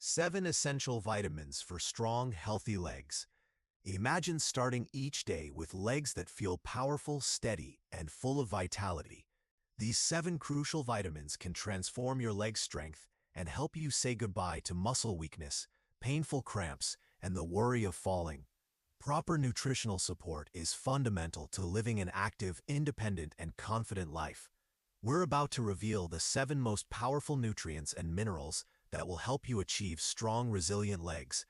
7 essential vitamins for strong, healthy legs. Imagine starting each day with legs that feel powerful, steady, and full of vitality. These 7 crucial vitamins can transform your leg strength and help you say goodbye to muscle weakness, painful cramps, and the worry of falling. Proper nutritional support is fundamental to living an active, independent, and confident life. We're about to reveal the 7 most powerful nutrients and minerals that will help you achieve strong, resilient legs.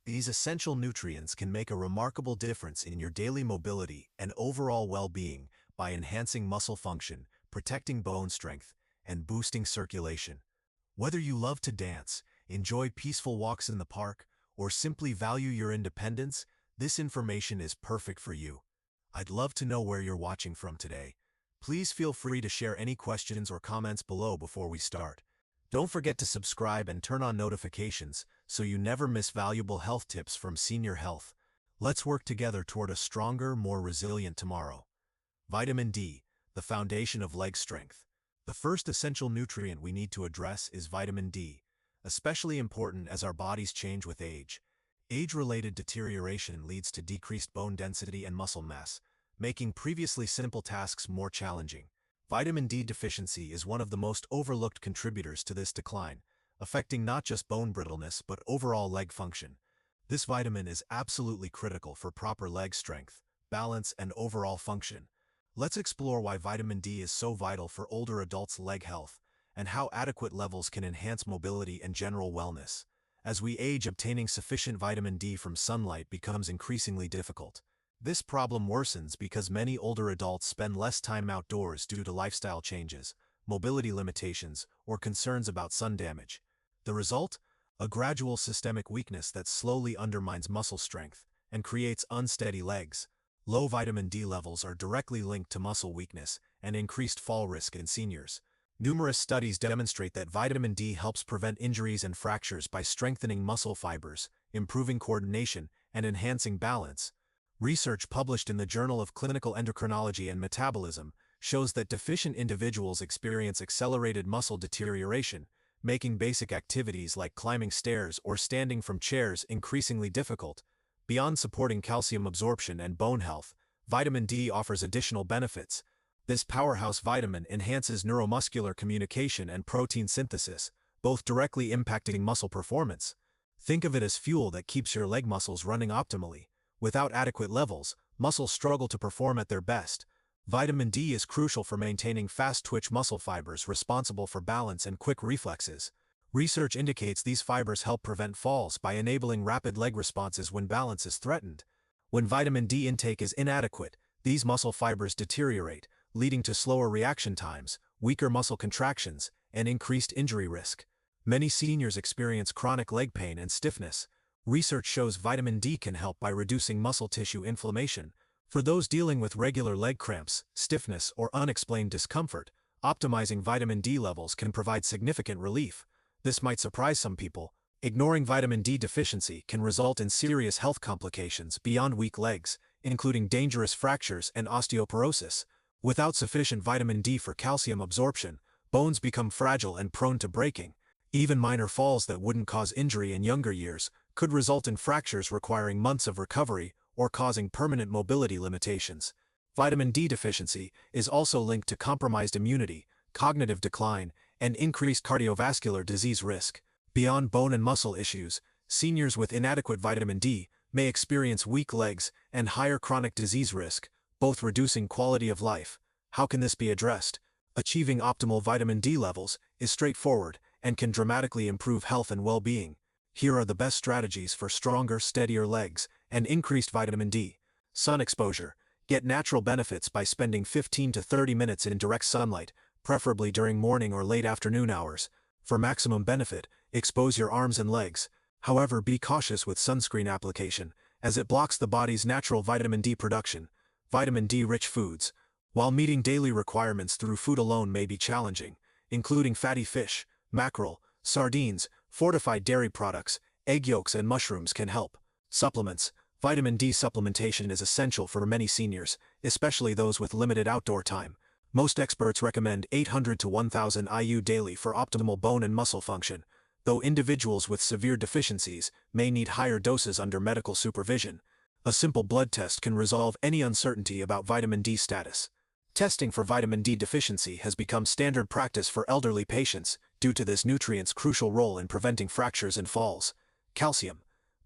These essential nutrients can make a remarkable difference in your daily mobility and overall well-being by enhancing muscle function, protecting bone strength, and boosting circulation. Whether you love to dance, enjoy peaceful walks in the park, or simply value your independence, this information is perfect for you. I'd love to know where you're watching from today. Please feel free to share any questions or comments below before we start. Don't forget to subscribe and turn on notifications so you never miss valuable health tips from Senior Health. Let's work together toward a stronger, more resilient tomorrow. Vitamin D, the foundation of leg strength. The first essential nutrient we need to address is vitamin D, especially important as our bodies change with age. Age-related deterioration leads to decreased bone density and muscle mass, making previously simple tasks more challenging. Vitamin D deficiency is one of the most overlooked contributors to this decline, affecting not just bone brittleness but overall leg function. This vitamin is absolutely critical for proper leg strength, balance, and overall function. Let's explore why vitamin D is so vital for older adults' leg health, and how adequate levels can enhance mobility and general wellness. As we age, obtaining sufficient vitamin D from sunlight becomes increasingly difficult. This problem worsens because many older adults spend less time outdoors due to lifestyle changes, mobility limitations, or concerns about sun damage. The result? A gradual systemic weakness that slowly undermines muscle strength and creates unsteady legs. Low vitamin D levels are directly linked to muscle weakness and increased fall risk in seniors. Numerous studies demonstrate that vitamin D helps prevent injuries and fractures by strengthening muscle fibers, improving coordination, and enhancing balance. Research published in the Journal of Clinical Endocrinology and Metabolism shows that deficient individuals experience accelerated muscle deterioration, making basic activities like climbing stairs or standing from chairs increasingly difficult. Beyond supporting calcium absorption and bone health, vitamin D offers additional benefits. This powerhouse vitamin enhances neuromuscular communication and protein synthesis, both directly impacting muscle performance. Think of it as fuel that keeps your leg muscles running optimally. Without adequate levels, muscles struggle to perform at their best. Vitamin D is crucial for maintaining fast-twitch muscle fibers responsible for balance and quick reflexes. Research indicates these fibers help prevent falls by enabling rapid leg responses when balance is threatened. When vitamin D intake is inadequate, these muscle fibers deteriorate, leading to slower reaction times, weaker muscle contractions, and increased injury risk. Many seniors experience chronic leg pain and stiffness. Research shows vitamin D can help by reducing muscle tissue inflammation. For those dealing with regular leg cramps, stiffness, or unexplained discomfort, optimizing vitamin D levels can provide significant relief. This might surprise some people. Ignoring vitamin D deficiency can result in serious health complications beyond weak legs, including dangerous fractures and osteoporosis. Without sufficient vitamin D for calcium absorption, bones become fragile and prone to breaking. Even minor falls that wouldn't cause injury in younger years could result in fractures requiring months of recovery or causing permanent mobility limitations. Vitamin D deficiency is also linked to compromised immunity, cognitive decline, and increased cardiovascular disease risk. Beyond bone and muscle issues, seniors with inadequate vitamin D may experience weak legs and higher chronic disease risk, both reducing quality of life. How can this be addressed? Achieving optimal vitamin D levels is straightforward and can dramatically improve health and well-being. Here are the best strategies for stronger, steadier legs and increased vitamin D. Sun exposure. Get natural benefits by spending 15 to 30 minutes in direct sunlight, preferably during morning or late afternoon hours. For maximum benefit, expose your arms and legs. However, be cautious with sunscreen application, as it blocks the body's natural vitamin D production. Vitamin D-rich foods. While meeting daily requirements through food alone may be challenging, including fatty fish, mackerel, sardines, fortified dairy products, egg yolks, and mushrooms can help. Supplements. Vitamin D supplementation is essential for many seniors, especially those with limited outdoor time. Most experts recommend 800 to 1000 IU daily for optimal bone and muscle function. though individuals with severe deficiencies may need higher doses under medical supervision. A simple blood test can resolve any uncertainty about vitamin D status. Testing for vitamin D deficiency has become standard practice for elderly patients due to this nutrient's crucial role in preventing fractures and falls. Calcium,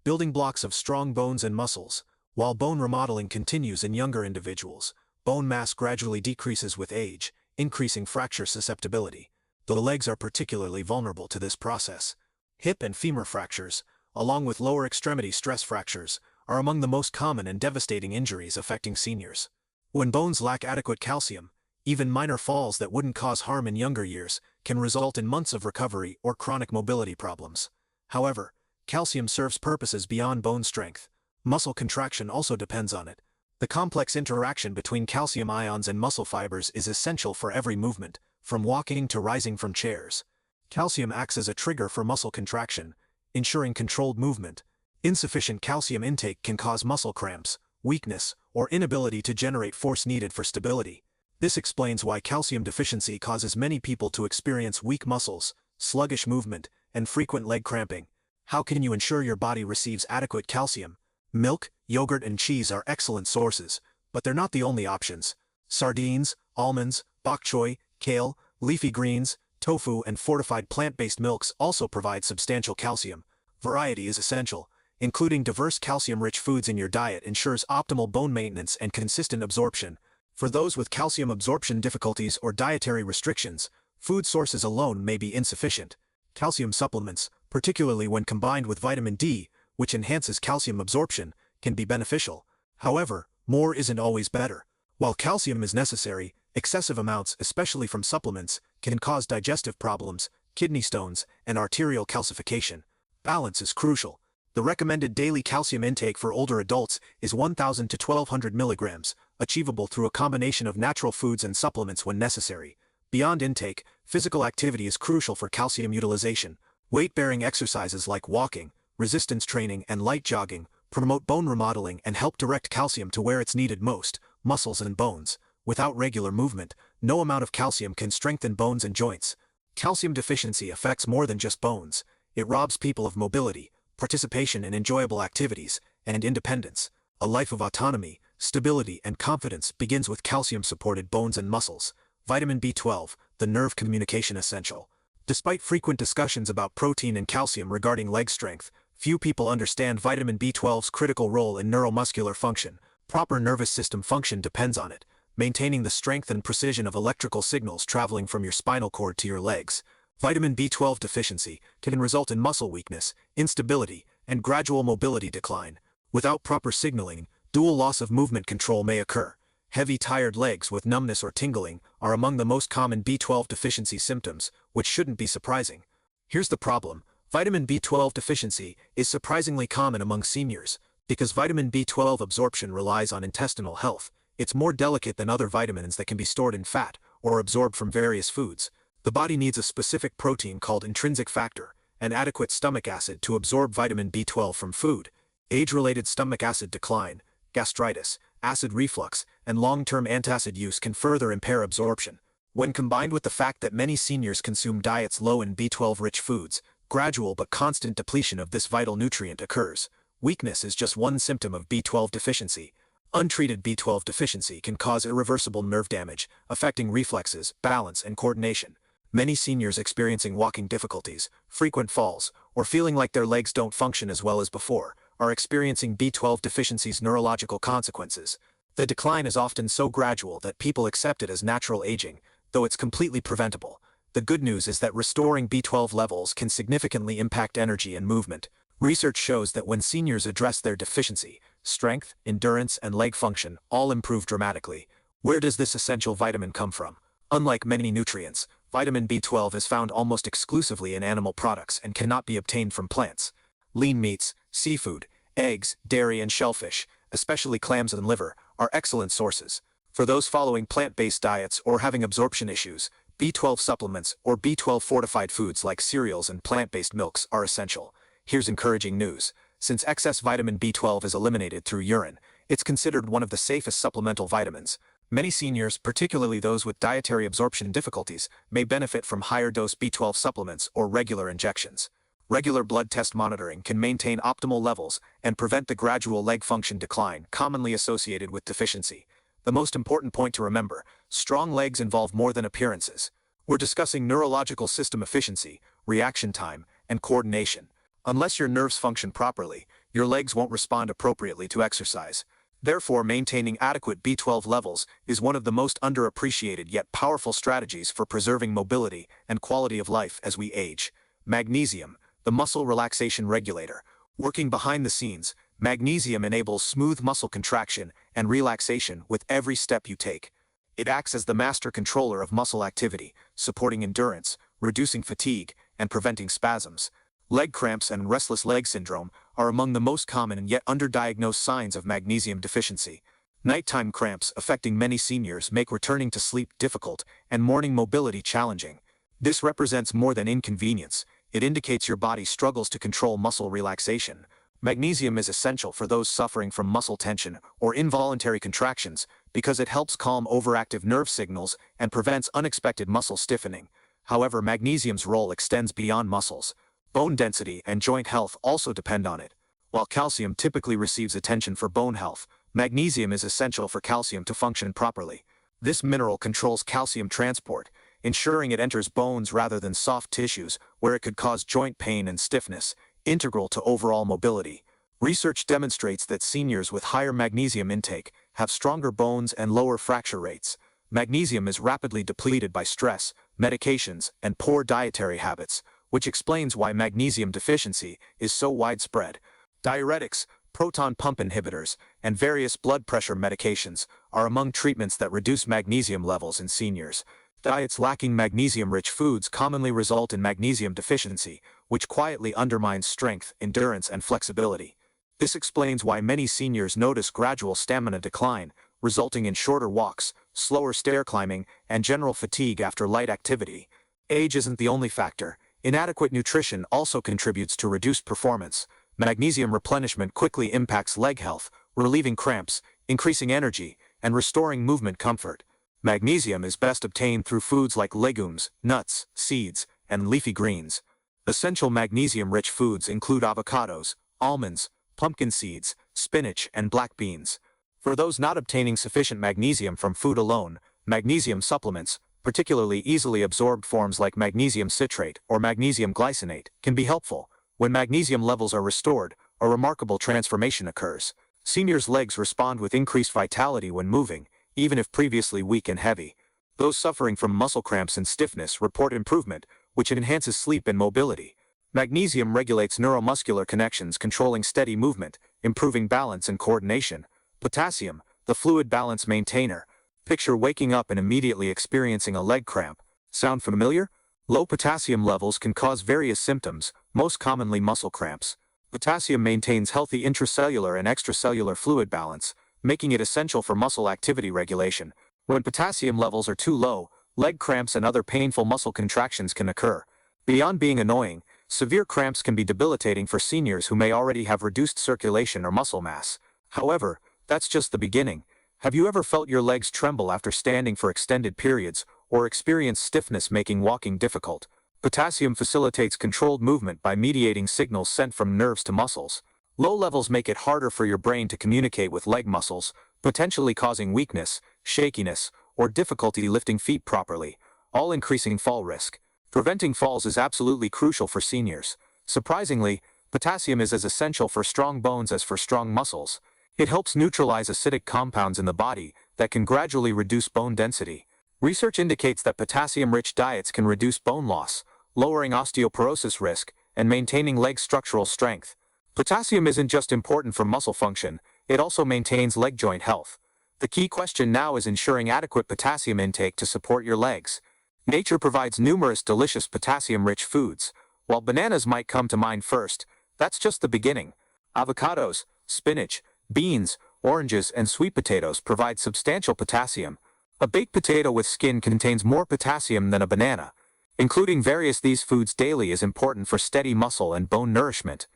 building blocks of strong bones and muscles. While bone remodeling continues in younger individuals, bone mass gradually decreases with age, increasing fracture susceptibility. The legs are particularly vulnerable to this process. Hip and femur fractures, along with lower extremity stress fractures, are among the most common and devastating injuries affecting seniors. When bones lack adequate calcium, even minor falls that wouldn't cause harm in younger years can result in months of recovery or chronic mobility problems. However, calcium serves purposes beyond bone strength. Muscle contraction also depends on it. The complex interaction between calcium ions and muscle fibers is essential for every movement, from walking to rising from chairs. Calcium acts as a trigger for muscle contraction, ensuring controlled movement. Insufficient calcium intake can cause muscle cramps, weakness, or inability to generate force needed for stability. This explains why calcium deficiency causes many people to experience weak muscles, sluggish movement, and frequent leg cramping. How can you ensure your body receives adequate calcium? Milk, yogurt, and cheese are excellent sources, but they're not the only options. Sardines, almonds, bok choy, kale, leafy greens, tofu, and fortified plant-based milks also provide substantial calcium. Variety is essential. Including diverse calcium-rich foods in your diet ensures optimal bone maintenance and consistent absorption. For those with calcium absorption difficulties or dietary restrictions, food sources alone may be insufficient. Calcium supplements, particularly when combined with vitamin D, which enhances calcium absorption, can be beneficial. However, more isn't always better. While calcium is necessary, excessive amounts, especially from supplements, can cause digestive problems, kidney stones, and arterial calcification. Balance is crucial. The recommended daily calcium intake for older adults is 1,000 to 1,200 milligrams, achievable through a combination of natural foods and supplements when necessary. Beyond intake, physical activity is crucial for calcium utilization. Weight-bearing exercises like walking, resistance training, and light jogging promote bone remodeling and help direct calcium to where it's needed most, muscles and bones. Without regular movement, no amount of calcium can strengthen bones and joints. Calcium deficiency affects more than just bones. It robs people of mobility, participation in enjoyable activities, and independence. A life of autonomy, stability, and confidence begins with calcium-supported bones and muscles. Vitamin B12, the nerve communication essential. Despite frequent discussions about protein and calcium regarding leg strength, few people understand vitamin B12's critical role in neuromuscular function. Proper nervous system function depends on it, maintaining the strength and precision of electrical signals traveling from your spinal cord to your legs. Vitamin B12 deficiency can result in muscle weakness, instability, and gradual mobility decline. Without proper signaling, dual loss of movement control may occur. Heavy, tired legs with numbness or tingling are among the most common B12 deficiency symptoms, which shouldn't be surprising. Here's the problem. Vitamin B12 deficiency is surprisingly common among seniors. Because vitamin B12 absorption relies on intestinal health, it's more delicate than other vitamins that can be stored in fat or absorbed from various foods. The body needs a specific protein called intrinsic factor and adequate stomach acid to absorb vitamin B12 from food. Age-related stomach acid decline, gastritis, acid reflux, and long-term antacid use can further impair absorption. When combined with the fact that many seniors consume diets low in B12-rich foods, gradual but constant depletion of this vital nutrient occurs. Weakness is just one symptom of B12 deficiency. Untreated B12 deficiency can cause irreversible nerve damage, affecting reflexes, balance, and coordination. Many seniors experiencing walking difficulties, frequent falls, or feeling like their legs don't function as well as before, are experiencing B12 deficiency's neurological consequences. The decline is often so gradual that people accept it as natural aging, though it's completely preventable. The good news is that restoring B12 levels can significantly impact energy and movement. Research shows that when seniors address their deficiency, strength, endurance, and leg function all improve dramatically. Where does this essential vitamin come from? Unlike many nutrients, vitamin B12 is found almost exclusively in animal products and cannot be obtained from plants. Lean meats, seafood, eggs, dairy, and shellfish, especially clams and liver, are excellent sources. For those following plant-based diets or having absorption issues, B12 supplements or B12 fortified foods like cereals and plant-based milks are essential. Here's encouraging news. Since excess vitamin B12 is eliminated through urine, it's considered one of the safest supplemental vitamins. Many seniors, particularly those with dietary absorption difficulties, may benefit from higher dose B12 supplements or regular injections. Regular blood test monitoring can maintain optimal levels and prevent the gradual leg function decline commonly associated with deficiency. The most important point to remember: strong legs involve more than appearances. We're discussing neurological system efficiency, reaction time, and coordination. Unless your nerves function properly, your legs won't respond appropriately to exercise. Therefore, maintaining adequate B12 levels is one of the most underappreciated yet powerful strategies for preserving mobility and quality of life as we age. Magnesium, the muscle relaxation regulator. Working behind the scenes, magnesium enables smooth muscle contraction and relaxation with every step you take. It acts as the master controller of muscle activity, supporting endurance, reducing fatigue, and preventing spasms. Leg cramps and restless leg syndrome are among the most common and yet underdiagnosed signs of magnesium deficiency. Nighttime cramps affecting many seniors make returning to sleep difficult and morning mobility challenging. This represents more than inconvenience. It indicates your body struggles to control muscle relaxation. Magnesium is essential for those suffering from muscle tension or involuntary contractions because it helps calm overactive nerve signals and prevents unexpected muscle stiffening. However, magnesium's role extends beyond muscles. Bone density and joint health also depend on it. While calcium typically receives attention for bone health, magnesium is essential for calcium to function properly. This mineral controls calcium transport, ensuring it enters bones rather than soft tissues, where it could cause joint pain and stiffness, integral to overall mobility. Research demonstrates that seniors with higher magnesium intake have stronger bones and lower fracture rates. Magnesium is rapidly depleted by stress, medications, and poor dietary habits, which explains why magnesium deficiency is so widespread. Diuretics, proton pump inhibitors, and various blood pressure medications are among treatments that reduce magnesium levels in seniors. Diets lacking magnesium-rich foods commonly result in magnesium deficiency, which quietly undermines strength, endurance, and flexibility. This explains why many seniors notice gradual stamina decline, resulting in shorter walks, slower stair climbing, and general fatigue after light activity. Age isn't the only factor. Inadequate nutrition also contributes to reduced performance. Magnesium replenishment quickly impacts leg health, relieving cramps, increasing energy, and restoring movement comfort. Magnesium is best obtained through foods like legumes, nuts, seeds, and leafy greens. Essential magnesium-rich foods include avocados, almonds, pumpkin seeds, spinach, and black beans. For those not obtaining sufficient magnesium from food alone, magnesium supplements, particularly easily absorbed forms like magnesium citrate or magnesium glycinate, can be helpful. When magnesium levels are restored, a remarkable transformation occurs. Seniors' legs respond with increased vitality when moving, even if previously weak and heavy. Those suffering from muscle cramps and stiffness report improvement, which enhances sleep and mobility. Magnesium regulates neuromuscular connections, controlling steady movement, improving balance and coordination. Potassium, the fluid balance maintainer. Picture waking up and immediately experiencing a leg cramp. Sound familiar? Low potassium levels can cause various symptoms, most commonly muscle cramps. Potassium maintains healthy intracellular and extracellular fluid balance, making it essential for muscle activity regulation. When potassium levels are too low, leg cramps and other painful muscle contractions can occur. Beyond being annoying, severe cramps can be debilitating for seniors who may already have reduced circulation or muscle mass. However, that's just the beginning. Have you ever felt your legs tremble after standing for extended periods, or experienced stiffness making walking difficult? Potassium facilitates controlled movement by mediating signals sent from nerves to muscles. Low levels make it harder for your brain to communicate with leg muscles, potentially causing weakness, shakiness, or difficulty lifting feet properly, all increasing fall risk. Preventing falls is absolutely crucial for seniors. Surprisingly, potassium is as essential for strong bones as for strong muscles. It helps neutralize acidic compounds in the body that can gradually reduce bone density. Research indicates that potassium-rich diets can reduce bone loss, lowering osteoporosis risk, and maintaining leg structural strength. Potassium isn't just important for muscle function, it also maintains leg joint health. The key question now is ensuring adequate potassium intake to support your legs. Nature provides numerous delicious potassium-rich foods. While bananas might come to mind first, that's just the beginning. Avocados, spinach, beans, oranges, and sweet potatoes provide substantial potassium. A baked potato with skin contains more potassium than a banana. Including these foods daily is important for steady muscle and bone nourishment.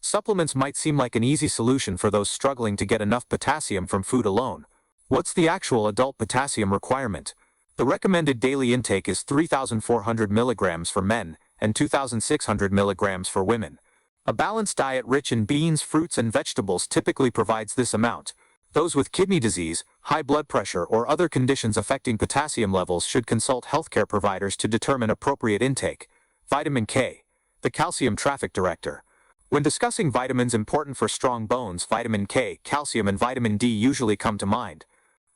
Supplements might seem like an easy solution for those struggling to get enough potassium from food alone. What's the actual adult potassium requirement? The recommended daily intake is 3,400 milligrams for men and 2,600 milligrams for women. A balanced diet rich in beans, fruits, and vegetables typically provides this amount. Those with kidney disease, high blood pressure, or other conditions affecting potassium levels should consult healthcare providers to determine appropriate intake. Vitamin K, the calcium traffic director. When discussing vitamins important for strong bones, vitamin K, calcium, and vitamin D usually come to mind.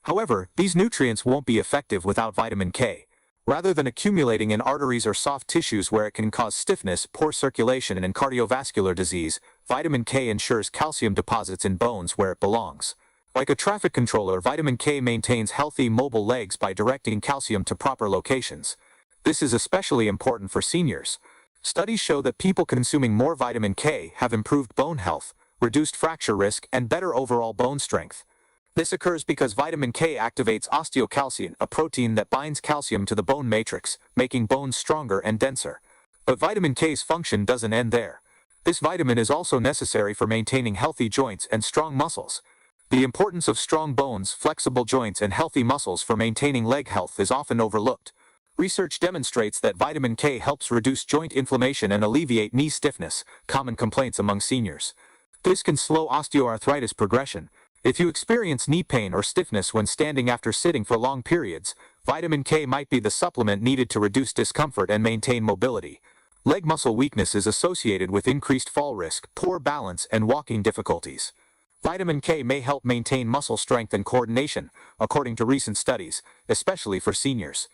However, these nutrients won't be effective without vitamin K. Rather than accumulating in arteries or soft tissues where it can cause stiffness, poor circulation, and cardiovascular disease, vitamin K ensures calcium deposits in bones where it belongs. Like a traffic controller, vitamin K maintains healthy, mobile legs by directing calcium to proper locations. This is especially important for seniors. Studies show that people consuming more vitamin K have improved bone health, reduced fracture risk, and better overall bone strength. This occurs because vitamin K activates osteocalcin, a protein that binds calcium to the bone matrix, making bones stronger and denser. But vitamin K's function doesn't end there. This vitamin is also necessary for maintaining healthy joints and strong muscles. The importance of strong bones, flexible joints, and healthy muscles for maintaining leg health is often overlooked. Research demonstrates that vitamin K helps reduce joint inflammation and alleviate knee stiffness, common complaints among seniors. This can slow osteoarthritis progression. If you experience knee pain or stiffness when standing after sitting for long periods, vitamin K might be the supplement needed to reduce discomfort and maintain mobility. Leg muscle weakness is associated with increased fall risk, poor balance, and walking difficulties. Vitamin K may help maintain muscle strength and coordination, according to recent studies, especially for seniors.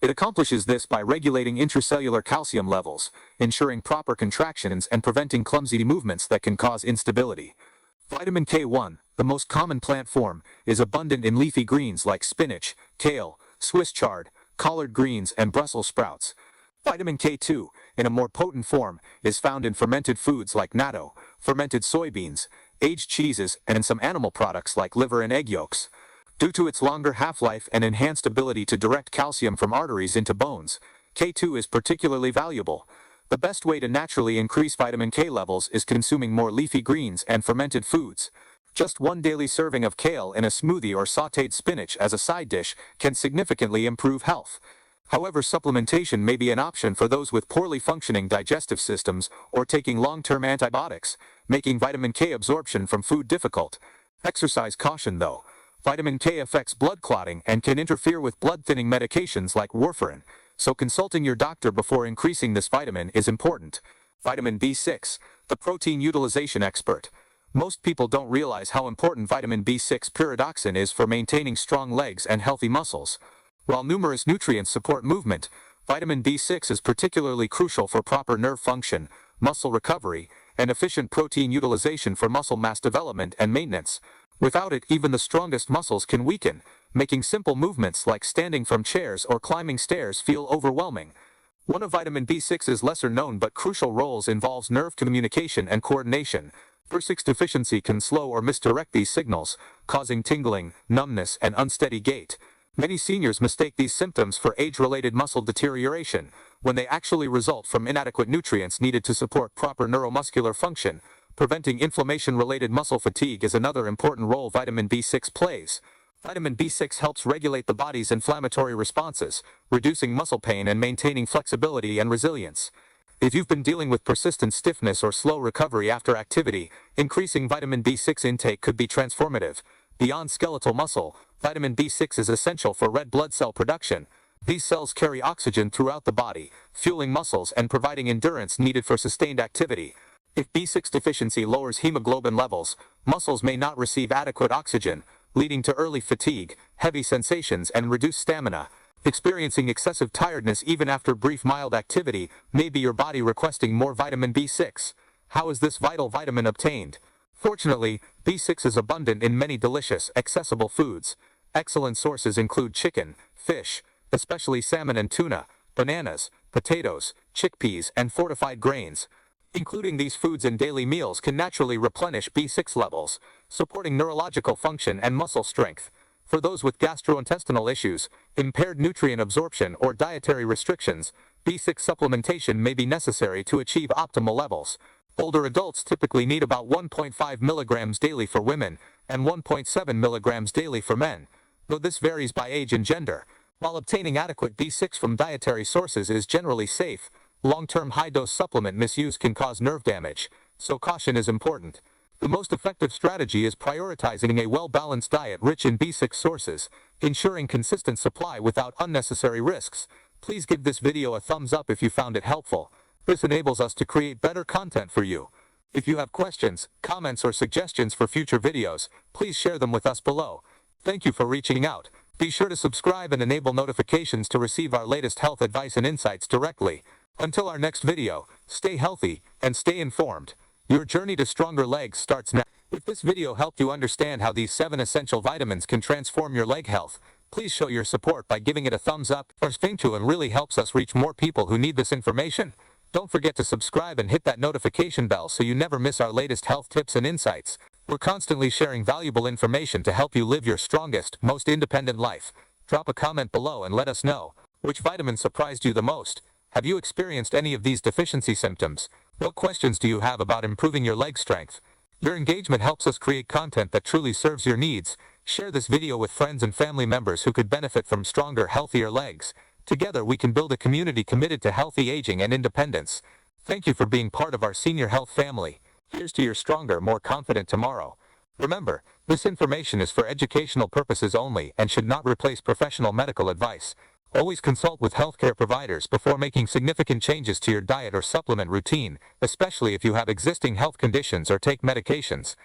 It accomplishes this by regulating intracellular calcium levels, ensuring proper contractions, and preventing clumsy movements that can cause instability. Vitamin K1, the most common plant form, is abundant in leafy greens like spinach, kale, Swiss chard, collard greens, and Brussels sprouts. Vitamin K2, in a more potent form, is found in fermented foods like natto, fermented soybeans, aged cheeses, and in some animal products like liver and egg yolks. Due to its longer half-life and enhanced ability to direct calcium from arteries into bones, K2 is particularly valuable. The best way to naturally increase vitamin K levels is consuming more leafy greens and fermented foods. Just one daily serving of kale in a smoothie or sautéed spinach as a side dish can significantly improve health. However, supplementation may be an option for those with poorly functioning digestive systems or taking long-term antibiotics, making vitamin K absorption from food difficult. Exercise caution though. Vitamin K affects blood clotting and can interfere with blood-thinning medications like warfarin, so consulting your doctor before increasing this vitamin is important. Vitamin B6, the protein utilization expert. Most people don't realize how important vitamin B6 pyridoxine is for maintaining strong legs and healthy muscles. While numerous nutrients support movement, vitamin B6 is particularly crucial for proper nerve function, muscle recovery, and efficient protein utilization for muscle mass development and maintenance. Without it, even the strongest muscles can weaken, making simple movements like standing from chairs or climbing stairs feel overwhelming. One of vitamin B6's lesser known but crucial roles involves nerve communication and coordination. B6 deficiency can slow or misdirect these signals, causing tingling, numbness, and unsteady gait. Many seniors mistake these symptoms for age-related muscle deterioration, when they actually result from inadequate nutrients needed to support proper neuromuscular function. Preventing inflammation-related muscle fatigue is another important role vitamin B6 plays. Vitamin B6 helps regulate the body's inflammatory responses, reducing muscle pain and maintaining flexibility and resilience. If you've been dealing with persistent stiffness or slow recovery after activity, increasing vitamin B6 intake could be transformative. Beyond skeletal muscle, vitamin B6 is essential for red blood cell production. These cells carry oxygen throughout the body, fueling muscles and providing endurance needed for sustained activity. If B6 deficiency lowers hemoglobin levels, muscles may not receive adequate oxygen, leading to early fatigue, heavy sensations, and reduced stamina. Experiencing excessive tiredness even after brief mild activity may be your body requesting more vitamin B6. How is this vital vitamin obtained? Fortunately, B6 is abundant in many delicious, accessible foods. Excellent sources include chicken, fish, especially salmon and tuna, bananas, potatoes, chickpeas, and fortified grains. Including these foods in daily meals can naturally replenish B6 levels, supporting neurological function and muscle strength. For those with gastrointestinal issues, impaired nutrient absorption, or dietary restrictions, B6 supplementation may be necessary to achieve optimal levels. Older adults typically need about 1.5 milligrams daily for women and 1.7 milligrams daily for men, though this varies by age and gender. While obtaining adequate B6 from dietary sources is generally safe, Long-term high-dose supplement misuse can cause nerve damage, so caution is important. The most effective strategy is prioritizing a well-balanced diet rich in B6 sources, ensuring consistent supply without unnecessary risks. Please give this video a thumbs up if you found it helpful. This enables us to create better content for you. If you have questions, comments, or suggestions for future videos, please share them with us below. Thank you for reaching out. Be sure to subscribe and enable notifications to receive our latest health advice and insights directly. Until our next video, stay healthy and stay informed. Your journey to stronger legs starts now. If this video helped you understand how these 7 essential vitamins can transform your leg health, please show your support by giving it a thumbs up or thank to and really helps us reach more people who need this information. Don't forget to subscribe and hit that notification bell so you never miss our latest health tips and insights. We're constantly sharing valuable information to help you live your strongest, most independent life. Drop a comment below and let us know which vitamin surprised you the most. Have you experienced any of these deficiency symptoms? What questions do you have about improving your leg strength? Your engagement helps us create content that truly serves your needs. Share this video with friends and family members who could benefit from stronger, healthier legs. Together we can build a community committed to healthy aging and independence. Thank you for being part of our senior health family. Here's to your stronger, more confident tomorrow. Remember, this information is for educational purposes only and should not replace professional medical advice. Always consult with healthcare providers before making significant changes to your diet or supplement routine, especially if you have existing health conditions or take medications.